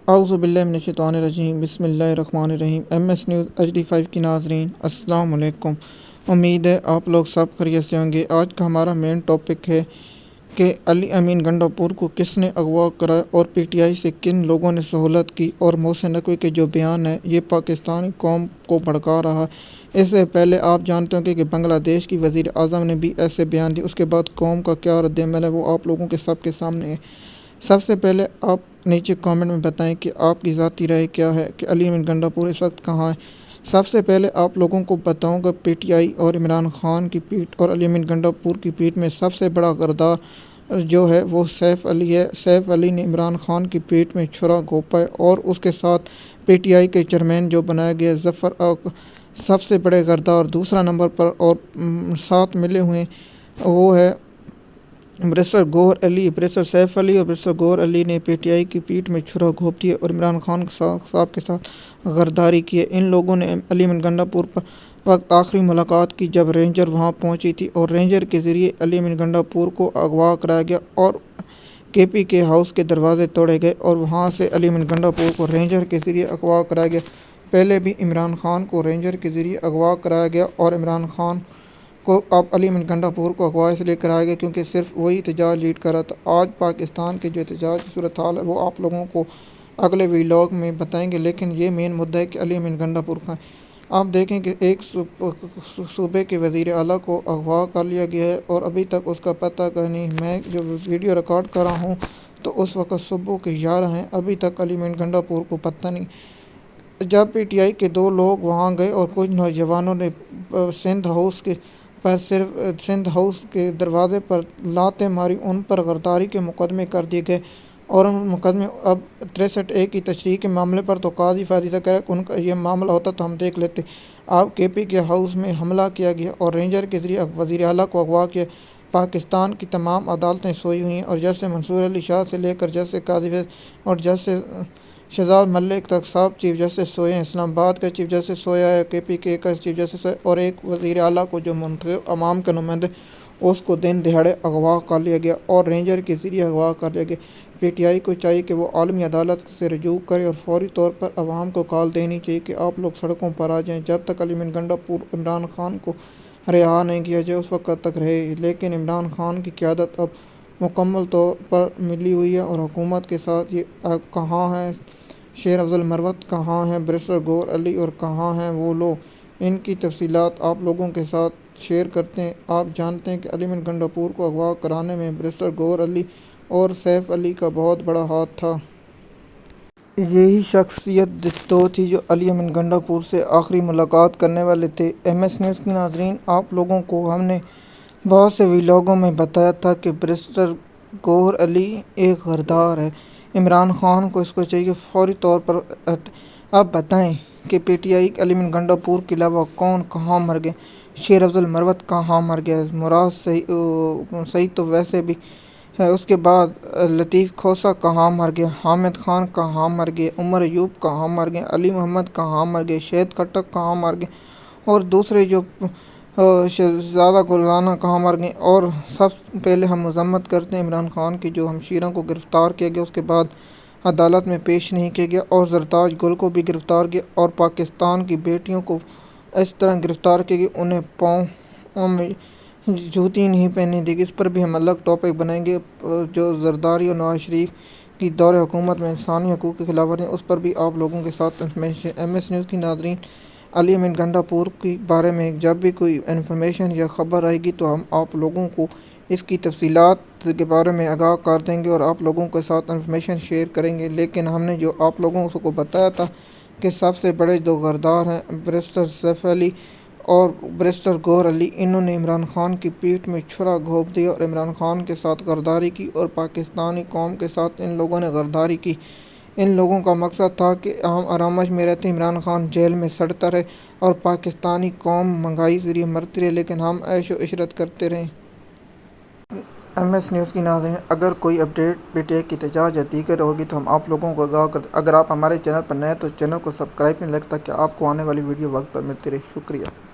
اعوذ باللہ من الشیطان الرجیم، بسم اللہ الرحمن الرحیم۔ MS نیوز HD5 کی ناظرین السلام علیکم۔ امید ہے آپ لوگ سب خیریت سے ہوں گے۔ آج کا ہمارا مین ٹاپک ہے کہ علی امین گنڈاپور کو کس نے اغوا کرا اور PTI سے کن لوگوں نے سہولت کی، اور محسن نقوی کے جو بیان ہے یہ پاکستانی قوم کو بھڑکا رہا ہے۔ اس سے پہلے آپ جانتے ہوں کہ بنگلہ دیش کی وزیر اعظم نے بھی ایسے بیان دیے، اس کے بعد قوم کا کیا رد عمل ہے وہ آپ لوگوں کے سب کے سامنے ہے۔ سب سے پہلے آپ نیچے کامنٹ میں بتائیں کہ آپ کی ذاتی رائے کیا ہے کہ علی امین گنڈاپور اس وقت کہاں ہے۔ سب سے پہلے آپ لوگوں کو بتاؤں گا PTI اور عمران خان کی پیٹھ اور علی امین گنڈاپور کی پیٹھ میں سب سے بڑا غدار جو ہے وہ سیف علی ہے۔ سیف علی نے عمران خان کی پیٹھ میں چھرا گھونپا ہے، اور اس کے ساتھ PTI کے چیئرمین جو بنایا گیا ظفر سب سے بڑے غدار دوسرا نمبر پر، اور ساتھ ملے ہوئے وہ ہے بریسٹر گوہر علی۔ بریسٹر سیف علی اور بریسٹر گوہر علی نے PTI کی پیٹھ میں چھرا گھونپ دیا اور عمران خان صاحب کے ساتھ غداری کی ہے۔ ان لوگوں نے علی امین گنڈاپور پر وقت آخری ملاقات کی جب رینجر وہاں پہنچی تھی، اور رینجر کے ذریعے علی امین گنڈاپور کو اغوا کرایا گیا اور KP کے ہاؤس کے دروازے توڑے گئے، اور وہاں سے علی امین گنڈاپور کو رینجر کے ذریعے اغوا کرایا گیا۔ پہلے بھی عمران خان کو رینجر کے ذریعے اغوا کرایا گیا، اور عمران خان کو اب علی امین گنڈاپور کو اغوا اس لیے کرایا گیا کیونکہ صرف وہی احتجاج لیڈ کر رہا تھا۔ آج پاکستان کے جو احتجاج کی صورتحال ہے وہ آپ لوگوں کو اگلے ویلاگ میں بتائیں گے، لیکن یہ مین مدعا ہے کہ علی امین گنڈاپور کا آپ دیکھیں کہ ایک صوبے کے وزیر اعلیٰ کو اغوا کر لیا گیا ہے اور ابھی تک اس کا پتہ نہیں۔ میں جو ویڈیو ریکارڈ کر رہا ہوں تو اس وقت صبح کے 11 ہیں، ابھی تک علی امین گنڈاپور کو پتہ نہیں۔ جب PTI کے 2 لوگ وہاں گئے اور کچھ نوجوانوں نے سندھ ہاؤس کے دروازے پر لاتیں ماری، ان پر غداری کے مقدمے کر دیے گئے، اور ان مقدمے اب 63A کی تشریح کے معاملے پر تو قاضی فیصلہ کرے کہ ان کا یہ معاملہ ہوتا تو ہم دیکھ لیتے۔ اب KP کے ہاؤس میں حملہ کیا گیا اور رینجر کے ذریعے وزیر اعلیٰ کو اغوا کیا۔ پاکستان کی تمام عدالتیں سوئی ہوئی ہیں، اور جیسے منصور علی شاہ سے لے کر جیسے قاضی فیصل اور جیسے شہزاد ملک تک سب چیف جسٹس سوئے ہیں۔ اسلام آباد کا چیف جسٹس سویا ہے، KP کے کا چیف جسٹس ہے، اور ایک وزیر اعلیٰ کو جو منتخب عوام کے نمائندے اس کو دن دہاڑے اغوا کر لیا گیا اور رینجر کے ذریعے اغوا کر لیا گیا۔ PTI کو چاہیے کہ وہ عالمی عدالت سے رجوع کرے اور فوری طور پر عوام کو کال دینی چاہیے کہ آپ لوگ سڑکوں پر آ جائیں۔ جب تک علی امین گنڈاپور عمران خان کو رہا نہیں کیا جائے اس وقت تک رہے، لیکن عمران خان کی قیادت اب مکمل طور پر ملی ہوئی ہے، اور حکومت کے ساتھ یہ کہاں ہیں شیر افضل مروت، کہاں ہیں بریسٹر گوہر علی، اور کہاں ہیں وہ لوگ، ان کی تفصیلات آپ لوگوں کے ساتھ شیئر کرتے ہیں۔ آپ جانتے ہیں کہ علی امین گنڈاپور کو اغوا کرانے میں بریسٹر گوہر علی اور سیف علی کا بہت بڑا ہاتھ تھا۔ یہی شخصیت دو تھی جو علی امین گنڈاپور سے آخری ملاقات کرنے والے تھے۔ MS نیوز کی ناظرین، آپ لوگوں کو ہم نے بہت سے ویلاگوں میں بتایا تھا کہ بریسٹر گوہر علی ایک غدار ہے، عمران خان کو اس کو چاہیے کہ فوری طور پر اب بتائیں کہ PTI علی امین گنڈاپور کے علاوہ کون کہاں مر گئے۔ شیر افضل مروت کہاں مر گیا، مراد سعید تو ویسے بھی ہے، اس کے بعد لطیف کھوسہ کہاں مر گیا، حامد خان کہاں مر گئے، عمر ایوب کہاں مر گئے، علی محمد کہاں مر گئے، شہید خٹک کہاں مر گئے، اور دوسرے جو شہزادہ گلزار کہاں مر گئے۔ اور سب پہلے ہم مذمت کرتے ہیں عمران خان کی جو ہمشیروں کو گرفتار کیا گیا، اس کے بعد عدالت میں پیش نہیں کیا گیا، اور زرتاج گل کو بھی گرفتار کیا، اور پاکستان کی بیٹیوں کو اس طرح گرفتار کیا گیا انہیں پاؤں میں جوتی نہیں پہننے دی گئی۔ اس پر بھی ہم الگ ٹاپک بنائیں گے۔ جو زرداری اور نواز شریف کی دور حکومت میں انسانی حقوق کی خلاف ورزی، اس پر بھی آپ لوگوں کے ساتھ انفارمیشن۔ MS نیوز کی ناظرین، علی امین گنڈاپور کے بارے میں جب بھی کوئی انفارمیشن یا خبر آئے گی تو ہم آپ لوگوں کو اس کی تفصیلات کے بارے میں آگاہ کر دیں گے اور آپ لوگوں کے ساتھ انفارمیشن شیئر کریں گے۔ لیکن ہم نے جو آپ لوگوں کو بتایا تھا کہ سب سے بڑے 2 غدار ہیں بریسٹر سیف علی اور بریسٹر گوہر علی، انہوں نے عمران خان کی پیٹھ میں چھرا گھونپ دیا اور عمران خان کے ساتھ غداری کی، اور پاکستانی قوم کے ساتھ ان لوگوں نے غداری کی۔ ان لوگوں کا مقصد تھا کہ ہم آرامش میں رہتے، عمران خان جیل میں سڑتا رہے اور پاکستانی قوم مہنگائی ذریعے مرتی رہے، لیکن ہم عیش و عشرت کرتے رہیں۔ MS نیوز کی ناظرین، اگر کوئی اپڈیٹ PTI کی احتجاج یا دیگر ہوگی تو ہم آپ لوگوں کو آگاہ کرتے ہیں۔ اگر آپ ہمارے چینل پر نئے ہیں تو چینل کو سبسکرائب کریں تاکہ آپ کو آنے والی ویڈیو وقت پر ملتی رہے۔ شکریہ۔